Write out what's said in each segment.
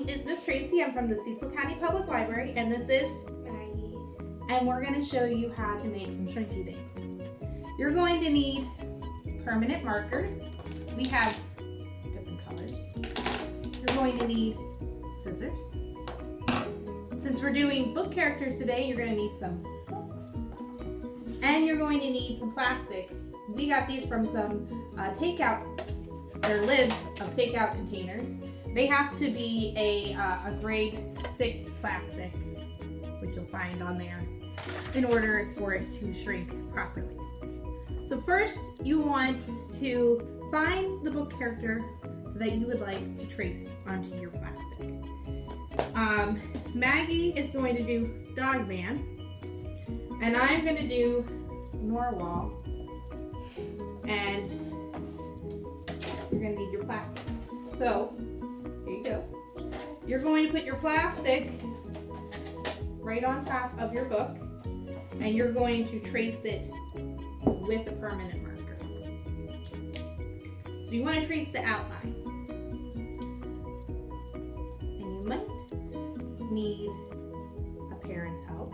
name is Miss Tracy. I'm from the Cecil County Public Library, and this is Maggie. And we're going to show you how to make some Shrinky Dinks. You're going to need permanent markers. We have different colors. You're going to need scissors. Since we're doing book characters today, you're going to need some books. And you're going to need some plastic. We got these from some takeout, or lids of takeout containers. They have to be a grade 6 plastic, which you'll find on there, in order for it to shrink properly. So first, you want to find the book character that you would like to trace onto your plastic. Maggie is going to do Dogman, and I'm going to do Narwhal, and you're going to need your plastic. So, here you go. You're going to put your plastic right on top of your book, and you're going to trace it with a permanent marker. So you want to trace the outline. And you might need a parent's help.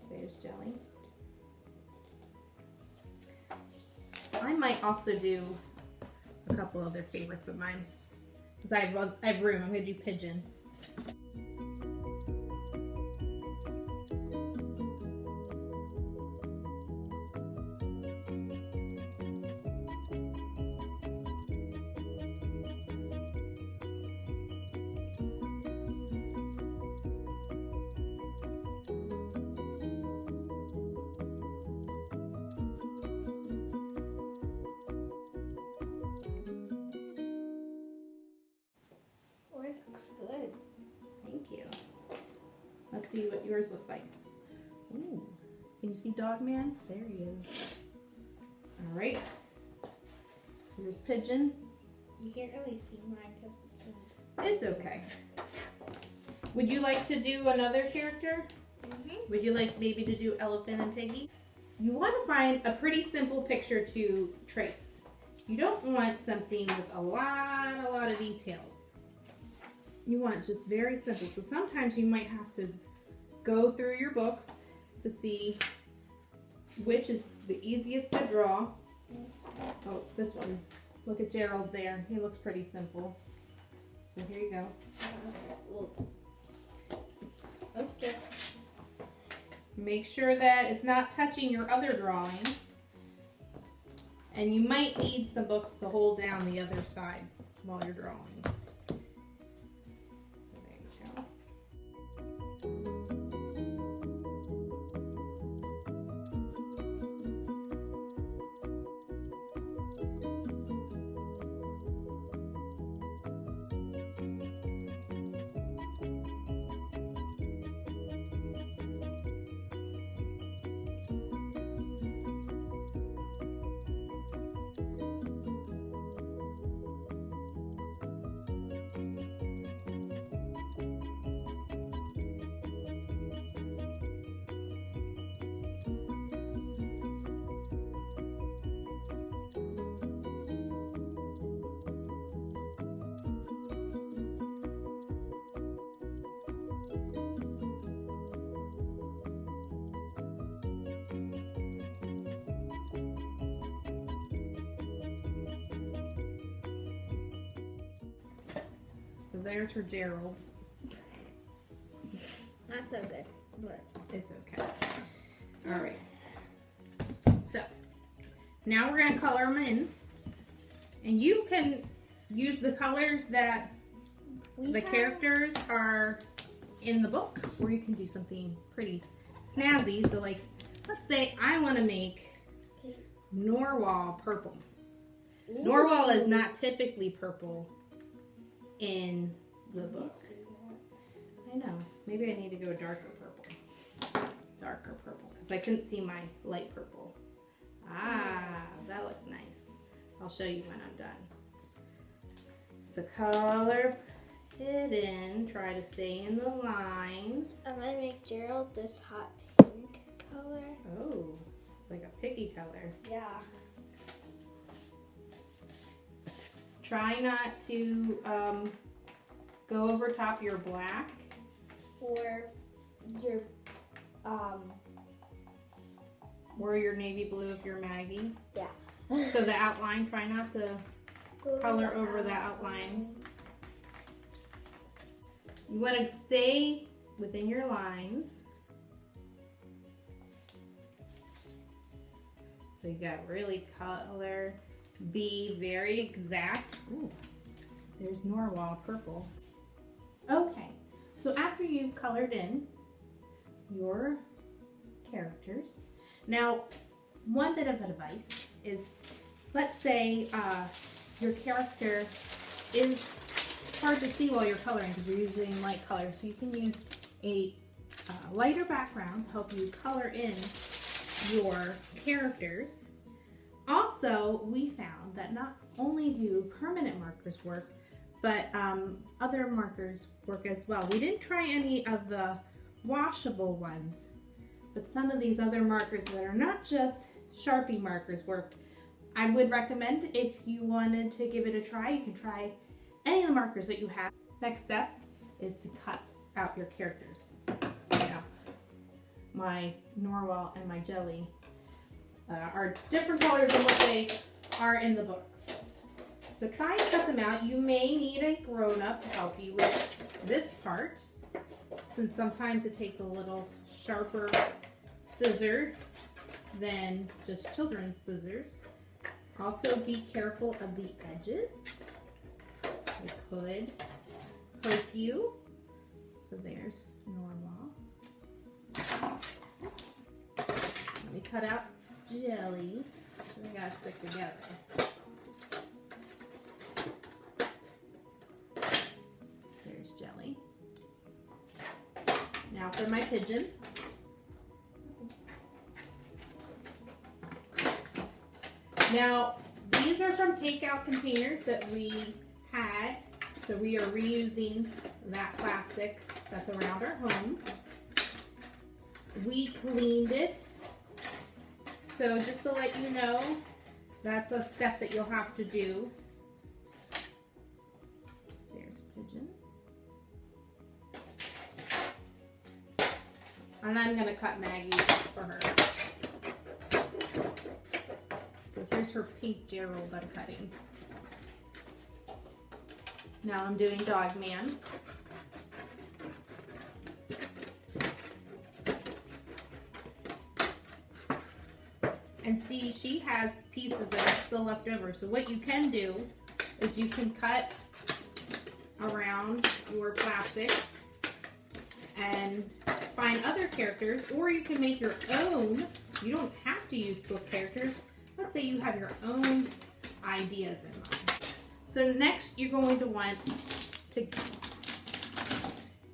There's jelly. I might also do a couple other favorites of mine because I have room. I'm going to do pigeon. Yours looks good. Thank you. Let's see what yours looks like. Ooh. Can you see Dogman? There he is. All right. Here's Pigeon. You can't really see mine because it's in. It's okay. Would you like to do another character? Mm-hmm. Would you like maybe to do Elephant and Piggy? You want to find a pretty simple picture to trace. You don't want something with a lot of details. You want just very simple. So sometimes you might have to go through your books to see which is the easiest to draw. Oh, this one. Look at Gerald there. He looks pretty simple. So here you go. Okay. Make sure that it's not touching your other drawing. And you might need some books to hold down the other side while you're drawing. So there you go. So there's for Gerald. Not so good, but It's okay. All right. So now we're going to color them in. And you can use the colors that the characters are in the book, or you can do something pretty snazzy. So like, let's say I want to make Narwhal purple. Ooh. Narwhal is not typically purple in the book. I know. Maybe I need to go darker purple. darker purple because I couldn't see my light purple. Ah, that looks nice. I'll show you when I'm done. So color it in, try to stay in the lines. I'm gonna make Gerald this hot pink color. Oh, like a piggy color. Yeah. Try not to go over top your black. Or your Or your navy blue if you're Maggie. yeah. So the outline, try not to color over the outline. You want to stay within your lines. So you got really color, be very exact. Ooh, there's Narwhal purple. Okay, so after you've colored in your characters, now one bit of advice is, let's say your character is hard to see while you're coloring because you're using light color, so you can use a lighter background to help you color in your characters. Also, we found that not only do permanent markers work, but other markers work as well. We didn't try any of the washable ones, but some of these other markers that are not just Sharpie markers worked. I would recommend, if you wanted to give it a try, you can try any of the markers that you have. Next step is to cut out your characters. Now, my Narwhal and my Jelly are different colors than what they are in the books. So try and cut them out. You may need a grown-up to help you with this part, since sometimes it takes a little sharper scissor than just children's scissors. Also be careful of the edges. It could poke you. So there's Narwhal. Let me cut out Jelly. They gotta stick together. There's Jelly. Now for my pigeon. Now, these are from takeout containers that we had, so we are reusing that plastic that's around our home. We cleaned it, so just to let you know, that's a step that you'll have to do. There's pigeon. And I'm going to cut Maggie for her. So here's her pink Gerald I'm cutting. Now I'm doing Dog Man. And see, she has pieces that are still left over. So what you can do is you can cut around your plastic and find other characters, or you can make your own. You don't have to use book characters. Let's say you have your own ideas in mind. So next you're going to want to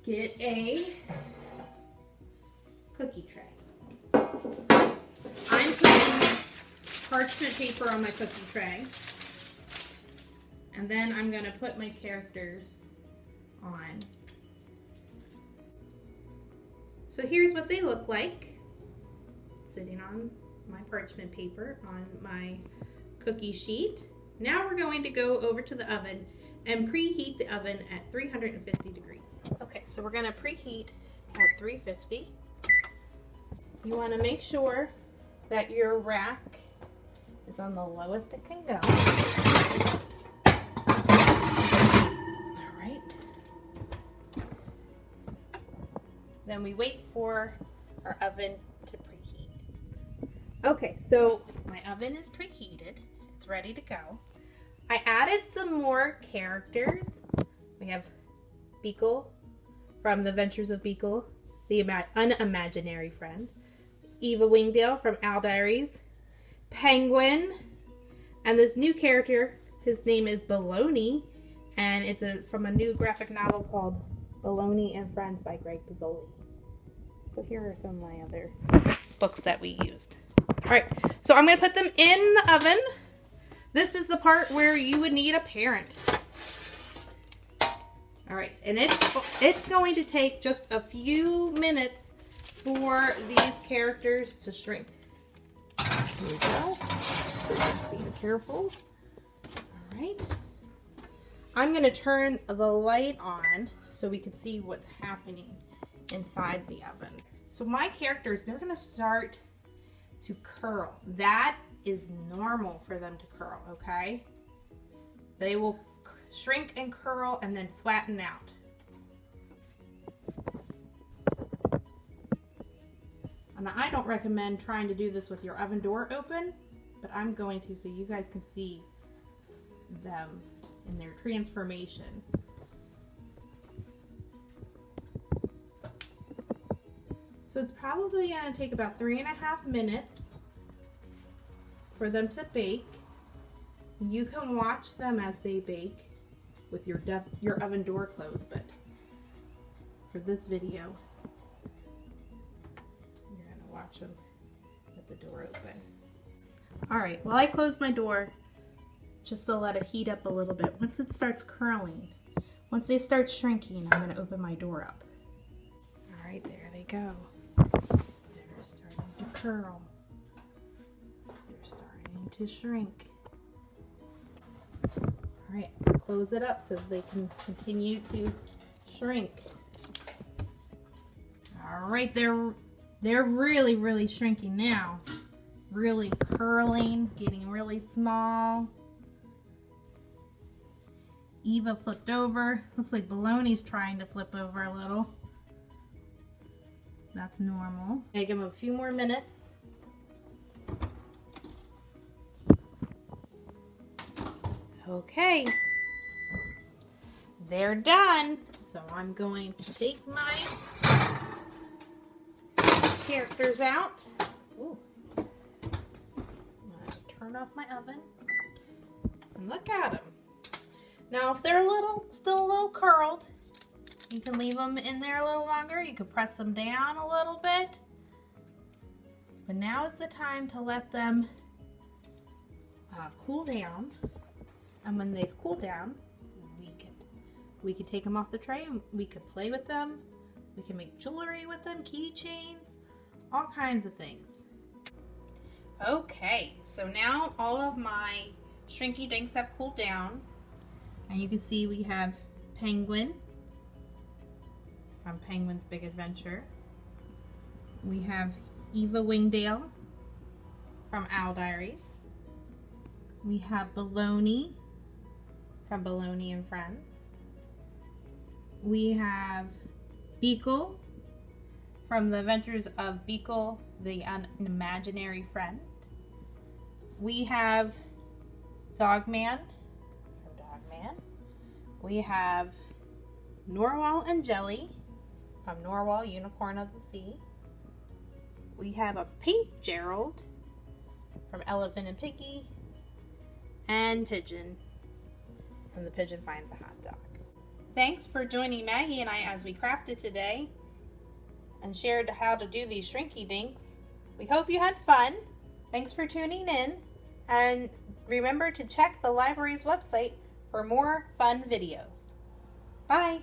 get a cookie tray. I'm putting parchment paper on my cookie tray. And then I'm going to put my characters on. So here's what they look like, sitting on my parchment paper on my cookie sheet. Now we're going to go over to the oven and preheat the oven at 350 degrees. Okay, so we're going to preheat at 350. You want to make sure that your rack is on the lowest it can go. All right. Then we wait for our oven to preheat. Okay, so my oven is preheated. It's ready to go. I added some more characters. We have Beagle from The Adventures of Beagle, the unimaginary friend. Eva Wingdale from Owl Diaries. Penguin. And this new character, his name is Baloney. And it's from a new graphic novel called Baloney and Friends by Greg Pizzoli. So here are some of my other books that we used. All right, so I'm going to put them in the oven. This is the part where you would need a parent. All right, and it's going to take just a few minutes for these characters to shrink. Here we go. So just be careful. All right. I'm going to turn the light on so we can see what's happening inside the oven. So my characters, they're going to start to curl. That is normal for them to curl, okay? They will shrink and curl and then flatten out. And I don't recommend trying to do this with your oven door open, but I'm going to so you guys can see them in their transformation. So it's probably going to take about 3.5 minutes for them to bake. You can watch them as they bake with your oven door closed, but for this video, you're going to watch them with the door open. All right, well, I closed my door just to let it heat up a little bit. Once it starts curling, once they start shrinking, I'm going to open my door up. All right, there they go. They're starting to curl. They're starting to shrink. All right, close it up so they can continue to shrink. All right, they're really, really shrinking now. Really curling, getting really small. Eva flipped over. Looks like Baloney's trying to flip over a little. That's normal. I give them a few more minutes. Okay. They're done. So I'm going to take my characters out. Ooh. I'm going to turn off my oven. And look at them. Now, if they're still a little curled, you can leave them in there a little longer. You can press them down a little bit. But now is the time to let them cool down. And when they've cooled down, we can take them off the tray and we could play with them. We can make jewelry with them, keychains, all kinds of things. Okay, so now all of my Shrinky Dinks have cooled down. And you can see we have Penguin from Penguin's Big Adventure. We have Eva Wingdale from Owl Diaries. We have Baloney from Baloney and Friends. We have Beagle from the Adventures of Beagle, the Imaginary Friend. We have Dogman. We have Narwhal and Jelly from Narwhal, Unicorn of the Sea. We have a Pink Gerald from Elephant and Piggy. And Pigeon from The Pigeon Finds a Hot Dog. Thanks for joining Maggie and I as we crafted today and shared how to do these Shrinky Dinks. We hope you had fun. Thanks for tuning in. And remember to check the library's website for more fun videos. Bye!